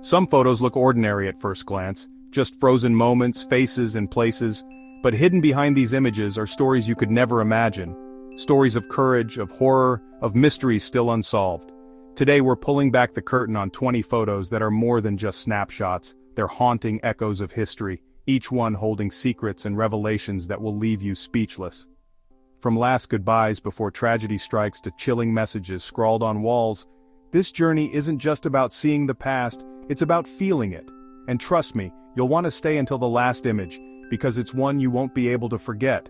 Some photos look ordinary at first glance, just frozen moments, faces, and places, but hidden behind these images are stories you could never imagine. Stories of courage, of horror, of mysteries still unsolved. Today we're pulling back the curtain on 20 photos that are more than just snapshots, they're haunting echoes of history, each one holding secrets and revelations that will leave you speechless. From last goodbyes before tragedy strikes to chilling messages scrawled on walls, this journey isn't just about seeing the past, it's about feeling it. And trust me, you'll want to stay until the last image, because it's one you won't be able to forget.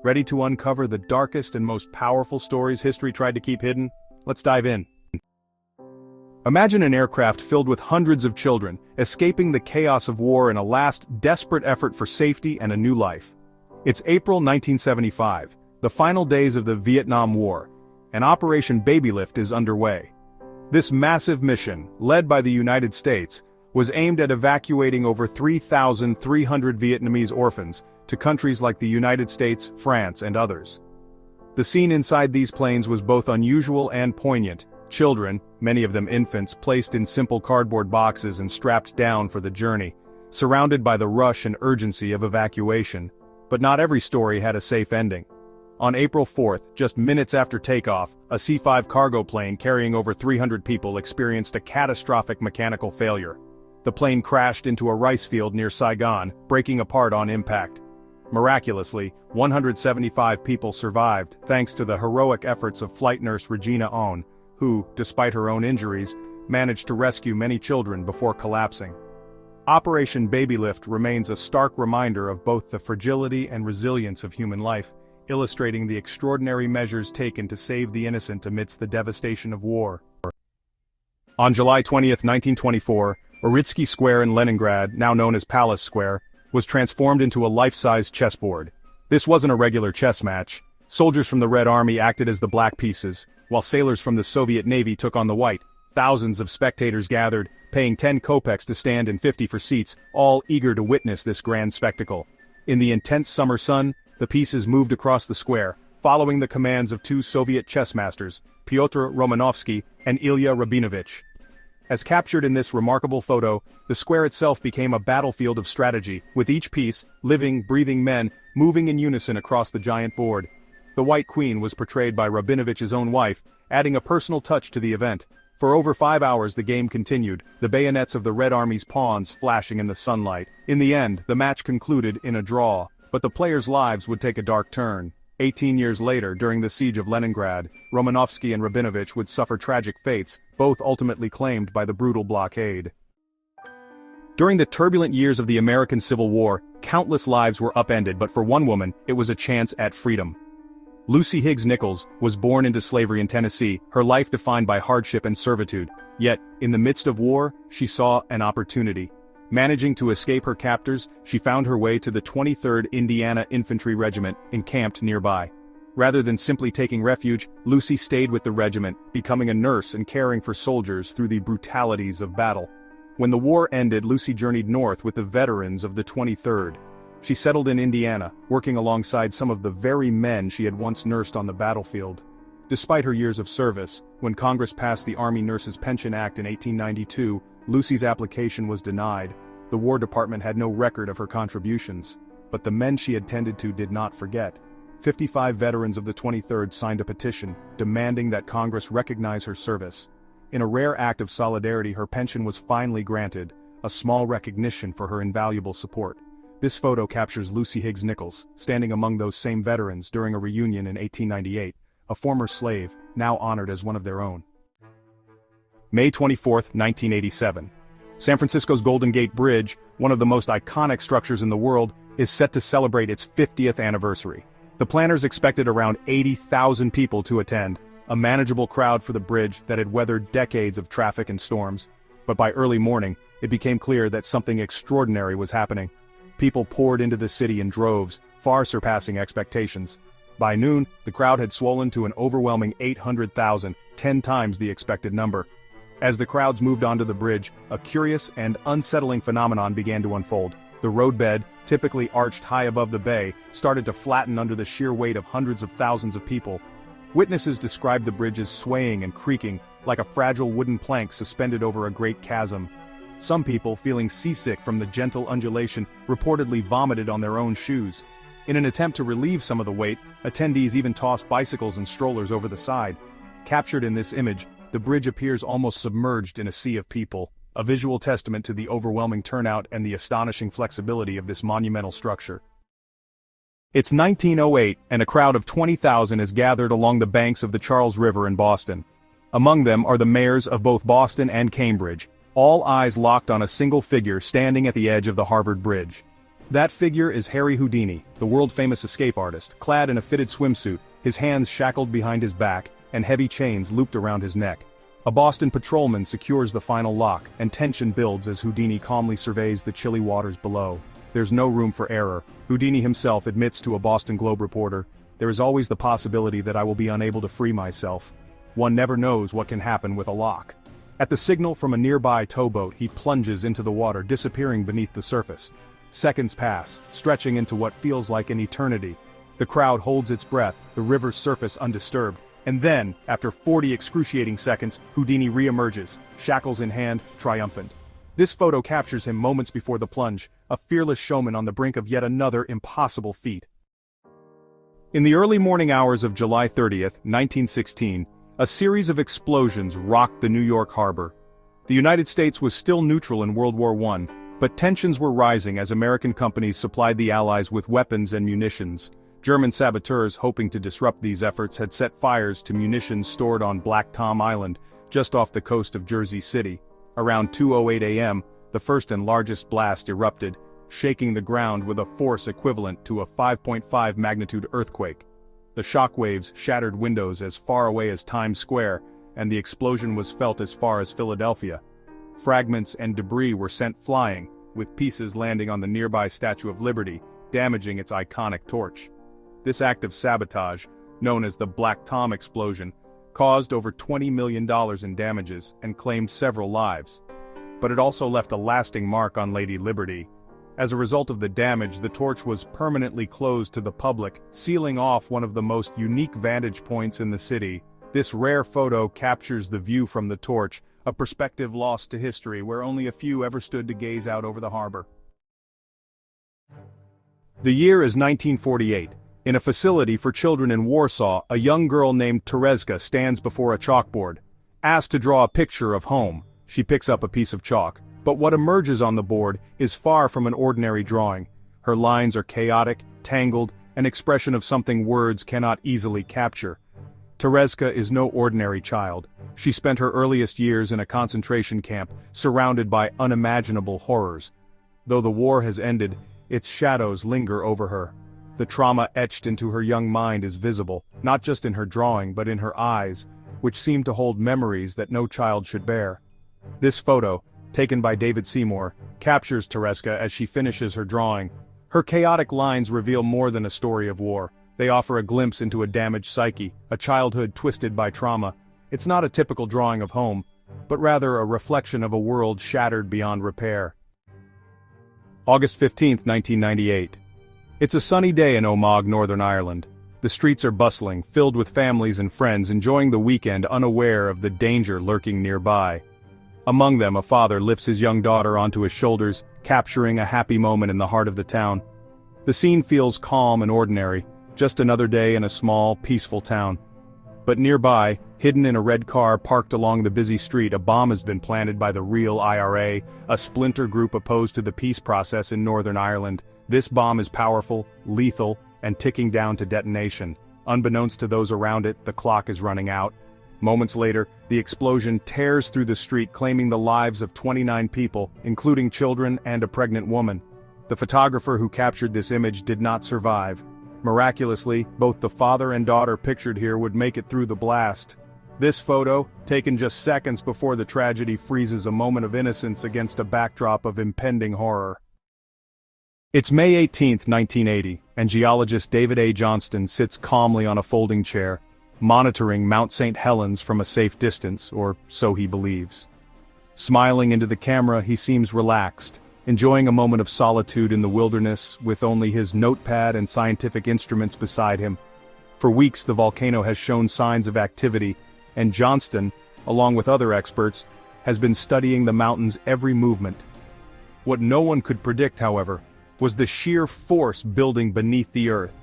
Ready to uncover the darkest and most powerful stories history tried to keep hidden? Let's dive in. Imagine an aircraft filled with hundreds of children, escaping the chaos of war in a last, desperate effort for safety and a new life. It's April 1975, the final days of the Vietnam War, and Operation Babylift is underway. This massive mission, led by the United States, was aimed at evacuating over 3,300 Vietnamese orphans to countries like the United States, France, and others. The scene inside these planes was both unusual and poignant. Children, many of them infants, placed in simple cardboard boxes and strapped down for the journey, surrounded by the rush and urgency of evacuation. But not every story had a safe ending. On April 4th, just minutes after takeoff, a C-5 cargo plane carrying over 300 people experienced a catastrophic mechanical failure. The plane crashed into a rice field near Saigon, breaking apart on impact. Miraculously, 175 people survived thanks to the heroic efforts of flight nurse Regina Owen, who, despite her own injuries, managed to rescue many children before collapsing. Operation Babylift remains a stark reminder of both the fragility and resilience of human life, illustrating the extraordinary measures taken to save the innocent amidst the devastation of war. On July 20, 1924, Ourytski Square in Leningrad, now known as Palace Square, was transformed into a life-size chessboard. This wasn't a regular chess match. Soldiers from the Red Army acted as the black pieces, while sailors from the Soviet Navy took on the white. Thousands of spectators gathered, paying 10 kopecks to stand and 50 for seats, all eager to witness this grand spectacle. In the intense summer sun, the pieces moved across the square, following the commands of two Soviet chessmasters, Pyotr Romanovsky and Ilya Rabinovich. As captured in this remarkable photo, the square itself became a battlefield of strategy, with each piece, living, breathing men, moving in unison across the giant board. The White Queen was portrayed by Rabinovich's own wife, adding a personal touch to the event. For over 5 hours the game continued, the bayonets of the Red Army's pawns flashing in the sunlight. In the end, the match concluded in a draw, but the players' lives would take a dark turn. 18 years later, during the Siege of Leningrad, Romanovsky and Rabinovich would suffer tragic fates, both ultimately claimed by the brutal blockade. During the turbulent years of the American Civil War, countless lives were upended, but for one woman, it was a chance at freedom. Lucy Higgs Nichols was born into slavery in Tennessee, her life defined by hardship and servitude. Yet, in the midst of war, she saw an opportunity. Managing to escape her captors, she found her way to the 23rd Indiana Infantry Regiment, encamped nearby. Rather than simply taking refuge, Lucy stayed with the regiment, becoming a nurse and caring for soldiers through the brutalities of battle. When the war ended, Lucy journeyed north with the veterans of the 23rd. She settled in Indiana, working alongside some of the very men she had once nursed on the battlefield. Despite her years of service, when Congress passed the Army Nurses Pension Act in 1892, Lucy's application was denied. The War Department had no record of her contributions, but the men she had tended to did not forget. 55 veterans of the 23rd signed a petition, demanding that Congress recognize her service. In a rare act of solidarity, her pension was finally granted, a small recognition for her invaluable support. This photo captures Lucy Higgs Nichols, standing among those same veterans during a reunion in 1898, a former slave, now honored as one of their own. May 24, 1987. San Francisco's Golden Gate Bridge, one of the most iconic structures in the world, is set to celebrate its 50th anniversary. The planners expected around 80,000 people to attend, a manageable crowd for the bridge that had weathered decades of traffic and storms. But by early morning, it became clear that something extraordinary was happening. People poured into the city in droves, far surpassing expectations. By noon, the crowd had swollen to an overwhelming 800,000, 10 times the expected number. As the crowds moved onto the bridge, a curious and unsettling phenomenon began to unfold. The roadbed, typically arched high above the bay, started to flatten under the sheer weight of hundreds of thousands of people. Witnesses described the bridge as swaying and creaking, like a fragile wooden plank suspended over a great chasm. Some people, feeling seasick from the gentle undulation, reportedly vomited on their own shoes. In an attempt to relieve some of the weight, attendees even tossed bicycles and strollers over the side. Captured in this image, the bridge appears almost submerged in a sea of people, a visual testament to the overwhelming turnout and the astonishing flexibility of this monumental structure. It's 1908, and a crowd of 20,000 is gathered along the banks of the Charles River in Boston. Among them are the mayors of both Boston and Cambridge, all eyes locked on a single figure standing at the edge of the Harvard Bridge. That figure is Harry Houdini, the world-famous escape artist, clad in a fitted swimsuit, his hands shackled behind his back, and heavy chains looped around his neck. A Boston patrolman secures the final lock, and tension builds as Houdini calmly surveys the chilly waters below. There's no room for error. Houdini himself admits to a Boston Globe reporter, "There is always the possibility that I will be unable to free myself. One never knows what can happen with a lock." At the signal from a nearby towboat, he plunges into the water, disappearing beneath the surface. Seconds pass, stretching into what feels like an eternity. The crowd holds its breath, the river's surface undisturbed. And then, after 40 excruciating seconds, Houdini re-emerges, shackles in hand, triumphant. This photo captures him moments before the plunge, a fearless showman on the brink of yet another impossible feat. In the early morning hours of July 30th, 1916, a series of explosions rocked the New York harbor. The United States was still neutral in World War I, but tensions were rising as American companies supplied the Allies with weapons and munitions. German saboteurs hoping to disrupt these efforts had set fires to munitions stored on Black Tom Island, just off the coast of Jersey City. Around 2:08 a.m., the first and largest blast erupted, shaking the ground with a force equivalent to a 5.5 magnitude earthquake. The shockwaves shattered windows as far away as Times Square, and the explosion was felt as far as Philadelphia. Fragments and debris were sent flying, with pieces landing on the nearby Statue of Liberty, damaging its iconic torch. This act of sabotage, known as the Black Tom explosion, caused over $20 million in damages and claimed several lives. But it also left a lasting mark on Lady Liberty. As a result of the damage, the torch was permanently closed to the public, sealing off one of the most unique vantage points in the city. This rare photo captures the view from the torch, a perspective lost to history where only a few ever stood to gaze out over the harbor. The year is 1948. In a facility for children in Warsaw, a young girl named Tereska stands before a chalkboard. Asked to draw a picture of home, she picks up a piece of chalk. But what emerges on the board is far from an ordinary drawing. Her lines are chaotic, tangled, an expression of something words cannot easily capture. Tereska is no ordinary child. She spent her earliest years in a concentration camp, surrounded by unimaginable horrors. Though the war has ended, its shadows linger over her. The trauma etched into her young mind is visible, not just in her drawing but in her eyes, which seem to hold memories that no child should bear. This photo, taken by David Seymour, captures Tereska as she finishes her drawing. Her chaotic lines reveal more than a story of war. They offer a glimpse into a damaged psyche, a childhood twisted by trauma. It's not a typical drawing of home, but rather a reflection of a world shattered beyond repair. August 15, 1998. It's a sunny day in Omagh, Northern Ireland. The streets are bustling, filled with families and friends enjoying the weekend unaware of the danger lurking nearby. Among them, a father lifts his young daughter onto his shoulders, capturing a happy moment in the heart of the town. The scene feels calm and ordinary, just another day in a small, peaceful town. But nearby, hidden in a red car parked along the busy street, a bomb has been planted by the real IRA, a splinter group opposed to the peace process in Northern Ireland. This bomb is powerful, lethal, and ticking down to detonation. Unbeknownst to those around it, the clock is running out. Moments later, the explosion tears through the street, claiming the lives of 29 people, including children and a pregnant woman. The photographer who captured this image did not survive. Miraculously, both the father and daughter pictured here would make it through the blast. This photo, taken just seconds before the tragedy, freezes a moment of innocence against a backdrop of impending horror. It's May 18, 1980, and geologist David A. Johnston sits calmly on a folding chair, monitoring Mount St Helens from a safe distance, or so he believes. Smiling into the camera, he seems relaxed, enjoying a moment of solitude in the wilderness with only his notepad and scientific instruments beside him. For weeks the volcano has shown signs of activity, and Johnston, along with other experts, has been studying the mountain's every movement. What no one could predict, however, was the sheer force building beneath the earth.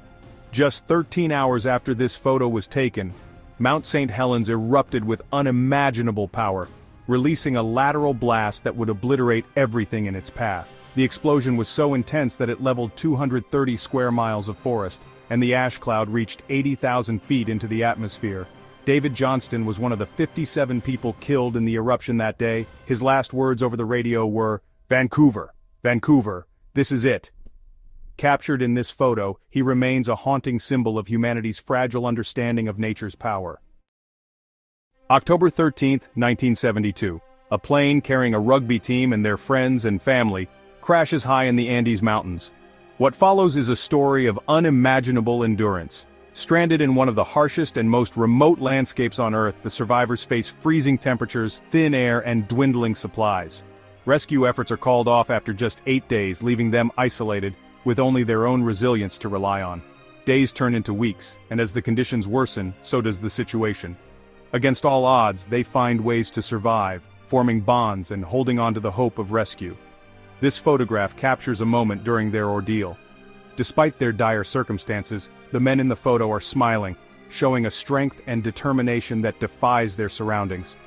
Just 13 hours after this photo was taken, Mount St Helens erupted with unimaginable power, releasing a lateral blast that would obliterate everything in its path. The explosion was so intense that it leveled 230 square miles of forest, and the ash cloud reached 80,000 feet into the atmosphere. David Johnston was one of the 57 people killed in the eruption that day. His last words over the radio were, "Vancouver, Vancouver, this is it." Captured in this photo, he remains a haunting symbol of humanity's fragile understanding of nature's power. October 13, 1972. A plane carrying a rugby team and their friends and family crashes high in the Andes Mountains. What follows is a story of unimaginable endurance. Stranded in one of the harshest and most remote landscapes on Earth, the survivors face freezing temperatures, thin air, and dwindling supplies. Rescue efforts are called off after just 8 days, leaving them isolated, with only their own resilience to rely on. Days turn into weeks, and as the conditions worsen, so does the situation. Against all odds, they find ways to survive, forming bonds and holding on to the hope of rescue. This photograph captures a moment during their ordeal. Despite their dire circumstances, the men in the photo are smiling, showing a strength and determination that defies their surroundings.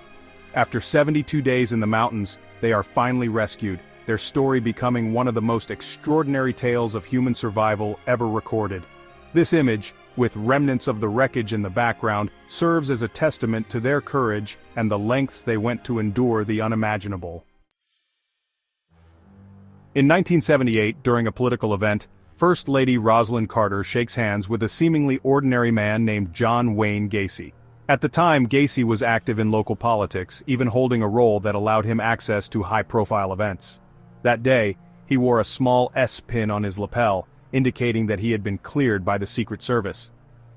After 72 days in the mountains, they are finally rescued, their story becoming one of the most extraordinary tales of human survival ever recorded. This image, with remnants of the wreckage in the background, serves as a testament to their courage and the lengths they went to endure the unimaginable. In 1978, during a political event, First Lady Rosalynn Carter shakes hands with a seemingly ordinary man named John Wayne Gacy. At the time, Gacy was active in local politics, even holding a role that allowed him access to high-profile events. That day, he wore a small S pin on his lapel, indicating that he had been cleared by the Secret Service.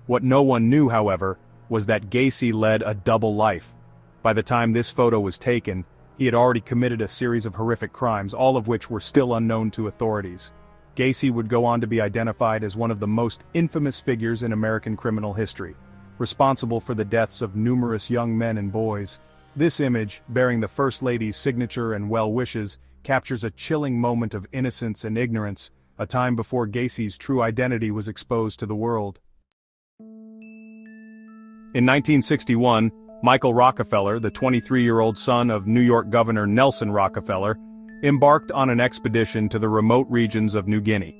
What no one knew, however, was that Gacy led a double life. By the time this photo was taken, he had already committed a series of horrific crimes, all of which were still unknown to authorities. Gacy would go on to be identified as one of the most infamous figures in American criminal history, responsible for the deaths of numerous young men and boys. This image, bearing the First Lady's signature and well wishes, captures a chilling moment of innocence and ignorance, a time before Gacy's true identity was exposed to the world. In 1961, Michael Rockefeller, the 23-year-old son of New York Governor Nelson Rockefeller, embarked on an expedition to the remote regions of New Guinea.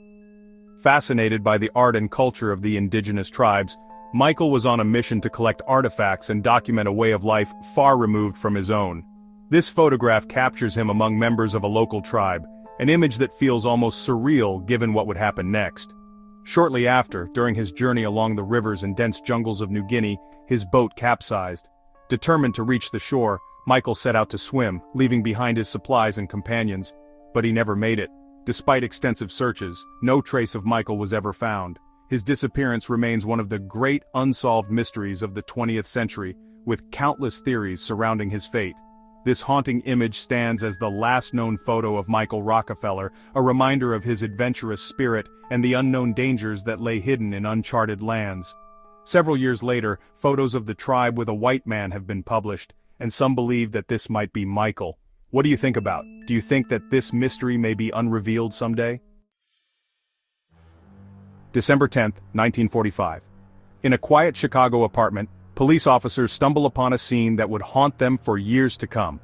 Fascinated by the art and culture of the indigenous tribes, Michael was on a mission to collect artifacts and document a way of life far removed from his own. This photograph captures him among members of a local tribe, an image that feels almost surreal given what would happen next. Shortly after, during his journey along the rivers and dense jungles of New Guinea, his boat capsized. Determined to reach the shore, Michael set out to swim, leaving behind his supplies and companions. But he never made it. Despite extensive searches, no trace of Michael was ever found. His disappearance remains one of the great unsolved mysteries of the 20th century, with countless theories surrounding his fate. This haunting image stands as the last known photo of Michael Rockefeller, a reminder of his adventurous spirit and the unknown dangers that lay hidden in uncharted lands. Several years later, photos of the tribe with a white man have been published, and some believe that this might be Michael. What do you think about? Do you think that this mystery may be unrevealed someday? December 10, 1945. In a quiet Chicago apartment, police officers stumble upon a scene that would haunt them for years to come.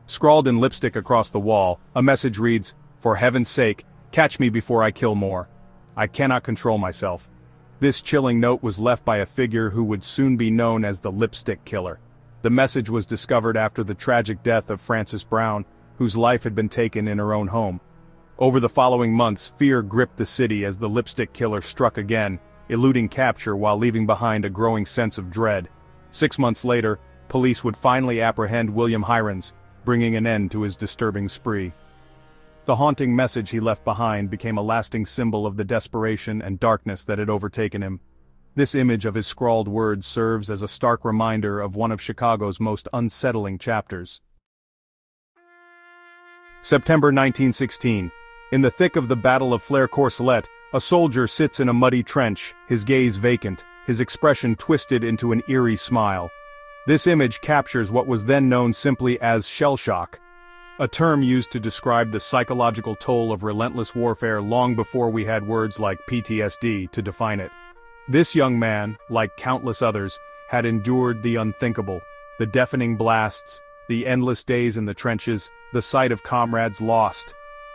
Scrawled in lipstick across the wall, a message reads, "For heaven's sake, catch me before I kill more. I cannot control myself." This chilling note was left by a figure who would soon be known as the Lipstick Killer. The message was discovered after the tragic death of Frances Brown, whose life had been taken in her own home. Over the following months, fear gripped the city as the Lipstick Killer struck again, eluding capture while leaving behind a growing sense of dread. 6 months later, police would finally apprehend William Hirons, bringing an end to his disturbing spree. The haunting message he left behind became a lasting symbol of the desperation and darkness that had overtaken him. This image of his scrawled words serves as a stark reminder of one of Chicago's most unsettling chapters. September 1916. In the thick of the Battle of Flers-Courcelette, a soldier sits in a muddy trench, his gaze vacant, his expression twisted into an eerie smile. This image captures what was then known simply as shell shock, a term used to describe the psychological toll of relentless warfare long before we had words like PTSD to define it. This young man, like countless others, had endured the unthinkable, the deafening blasts, the endless days in the trenches, the sight of comrades lost.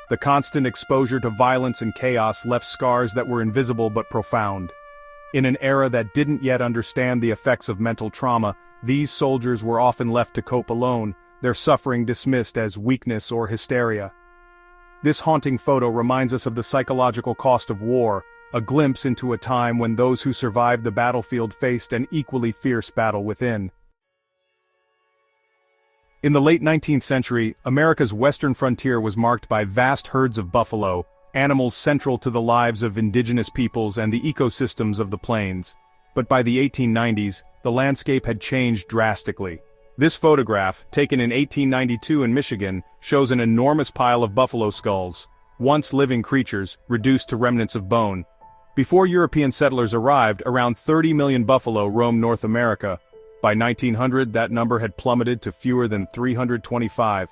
The constant exposure to violence and chaos left scars that were invisible but profound. In an era that didn't yet understand the effects of mental trauma, these soldiers were often left to cope alone, their suffering dismissed as weakness or hysteria. This haunting photo reminds us of the psychological cost of war, a glimpse into a time when those who survived the battlefield faced an equally fierce battle within. In the late 19th century, America's western frontier was marked by vast herds of buffalo, animals central to the lives of indigenous peoples and the ecosystems of the plains. But by the 1890s, the landscape had changed drastically. This photograph, taken in 1892 in Michigan, shows an enormous pile of buffalo skulls, once living creatures, reduced to remnants of bone. Before European settlers arrived, around 30 million buffalo roamed North America. By 1900, that number had plummeted to fewer than 325.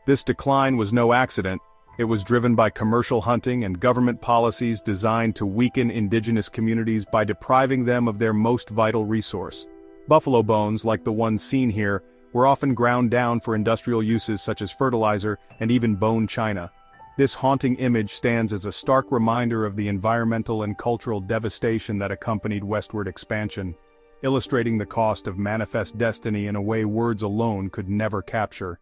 This decline was no accident. It was driven by commercial hunting and government policies designed to weaken indigenous communities by depriving them of their most vital resource. Buffalo bones, like the ones seen here, were often ground down for industrial uses such as fertilizer and even bone china. This haunting image stands as a stark reminder of the environmental and cultural devastation that accompanied westward expansion, illustrating the cost of manifest destiny in a way words alone could never capture.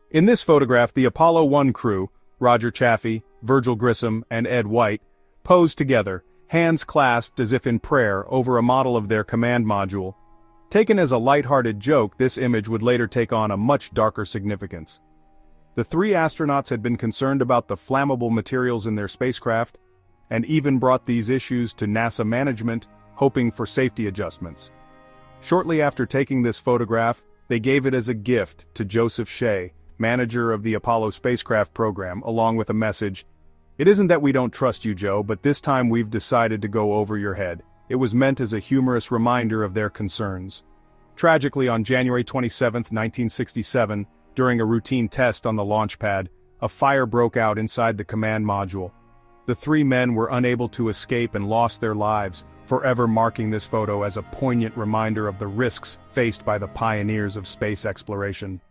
In this photograph, the Apollo 1 crew, Roger Chaffee, Virgil Grissom, and Ed White, posed together, hands clasped as if in prayer over a model of their command module. Taken as a light-hearted joke, this image would later take on a much darker significance. The three astronauts had been concerned about the flammable materials in their spacecraft, and even brought these issues to NASA management, hoping for safety adjustments. Shortly after taking this photograph, they gave it as a gift to Joseph Shea, manager of the Apollo spacecraft program, along with a message: "It isn't that we don't trust you, Joe, but this time we've decided to go over your head." It was meant as a humorous reminder of their concerns. Tragically, on January 27, 1967, during a routine test on the launch pad, a fire broke out inside the command module. The three men were unable to escape and lost their lives, forever marking this photo as a poignant reminder of the risks faced by the pioneers of space exploration.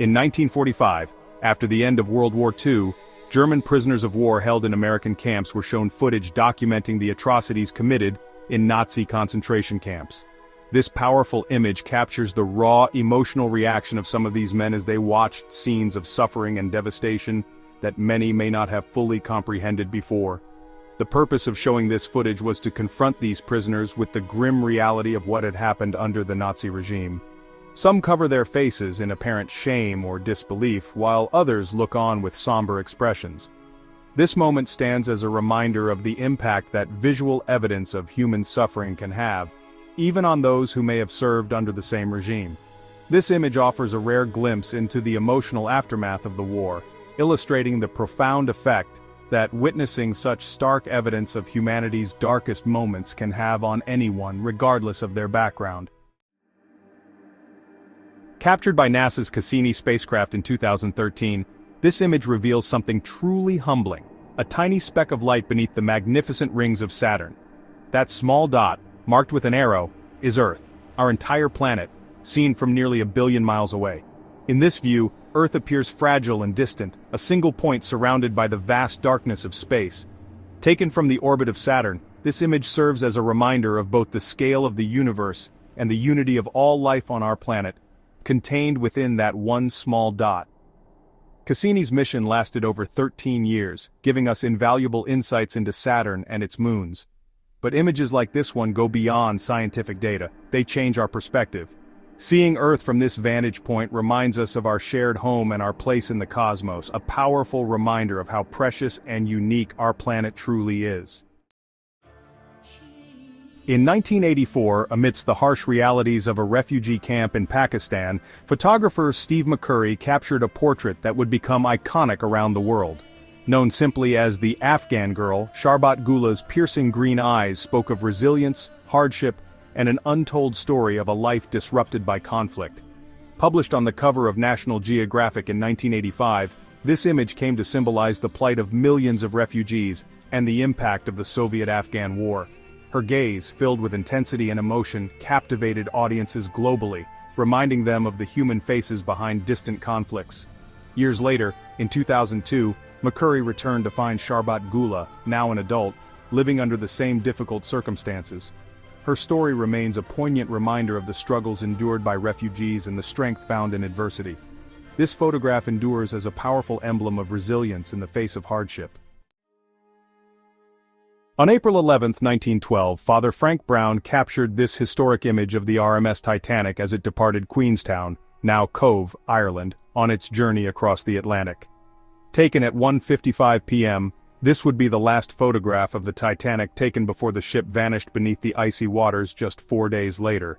In 1945, after the end of World War II, German prisoners of war held in American camps were shown footage documenting the atrocities committed in Nazi concentration camps. This powerful image captures the raw, emotional reaction of some of these men as they watched scenes of suffering and devastation that many may not have fully comprehended before. The purpose of showing this footage was to confront these prisoners with the grim reality of what had happened under the Nazi regime. Some cover their faces in apparent shame or disbelief, while others look on with somber expressions. This moment stands as a reminder of the impact that visual evidence of human suffering can have, even on those who may have served under the same regime. This image offers a rare glimpse into the emotional aftermath of the war, illustrating the profound effect that witnessing such stark evidence of humanity's darkest moments can have on anyone, regardless of their background. Captured by NASA's Cassini spacecraft in 2013, this image reveals something truly humbling, a tiny speck of light beneath the magnificent rings of Saturn. That small dot, marked with an arrow, is Earth, our entire planet, seen from nearly 1 billion miles away. In this view, Earth appears fragile and distant, a single point surrounded by the vast darkness of space. Taken from the orbit of Saturn, this image serves as a reminder of both the scale of the universe and the unity of all life on our planet, contained within that one small dot. Cassini's mission lasted over 13 years, giving us invaluable insights into Saturn and its moons. But images like this one go beyond scientific data. They change our perspective. Seeing Earth from this vantage point reminds us of our shared home and our place in the cosmos, a powerful reminder of how precious and unique our planet truly is. In 1984, amidst the harsh realities of a refugee camp in Pakistan, photographer Steve McCurry captured a portrait that would become iconic around the world. Known simply as the Afghan Girl, Sharbat Gula's piercing green eyes spoke of resilience, hardship, and an untold story of a life disrupted by conflict. Published on the cover of National Geographic in 1985, this image came to symbolize the plight of millions of refugees and the impact of the Soviet-Afghan War. Her gaze, filled with intensity and emotion, captivated audiences globally, reminding them of the human faces behind distant conflicts. Years later, in 2002, McCurry returned to find Sharbat Gula, now an adult, living under the same difficult circumstances. Her story remains a poignant reminder of the struggles endured by refugees and the strength found in adversity. This photograph endures as a powerful emblem of resilience in the face of hardship. On April 11, 1912, Father Frank Brown captured this historic image of the RMS Titanic as it departed Queenstown, now Cove, Ireland, on its journey across the Atlantic. Taken at 1:55 p.m., this would be the last photograph of the Titanic taken before the ship vanished beneath the icy waters just 4 days later.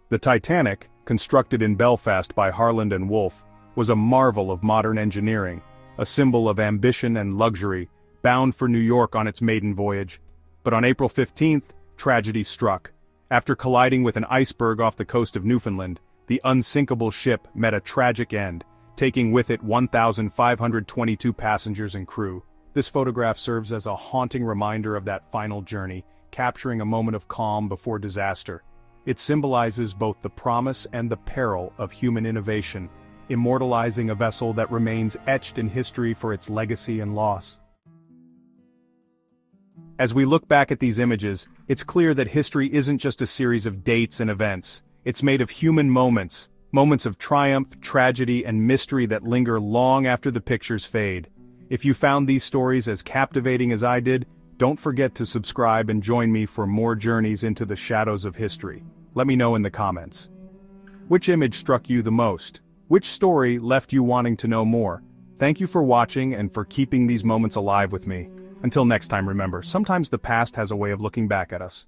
The Titanic, constructed in Belfast by Harland and Wolff, was a marvel of modern engineering, a symbol of ambition and luxury, bound for New York on its maiden voyage. But on April 15th, tragedy struck. After colliding with an iceberg off the coast of Newfoundland, the unsinkable ship met a tragic end, taking with it 1,522 passengers and crew. This photograph serves as a haunting reminder of that final journey, capturing a moment of calm before disaster. It symbolizes both the promise and the peril of human innovation, immortalizing a vessel that remains etched in history for its legacy and loss. As we look back at these images, it's clear that history isn't just a series of dates and events. It's made of human moments, moments of triumph, tragedy, and mystery that linger long after the pictures fade. If you found these stories as captivating as I did, don't forget to subscribe and join me for more journeys into the shadows of history. Let me know in the comments. Which image struck you the most? Which story left you wanting to know more? Thank you for watching and for keeping these moments alive with me. Until next time, remember, sometimes the past has a way of looking back at us.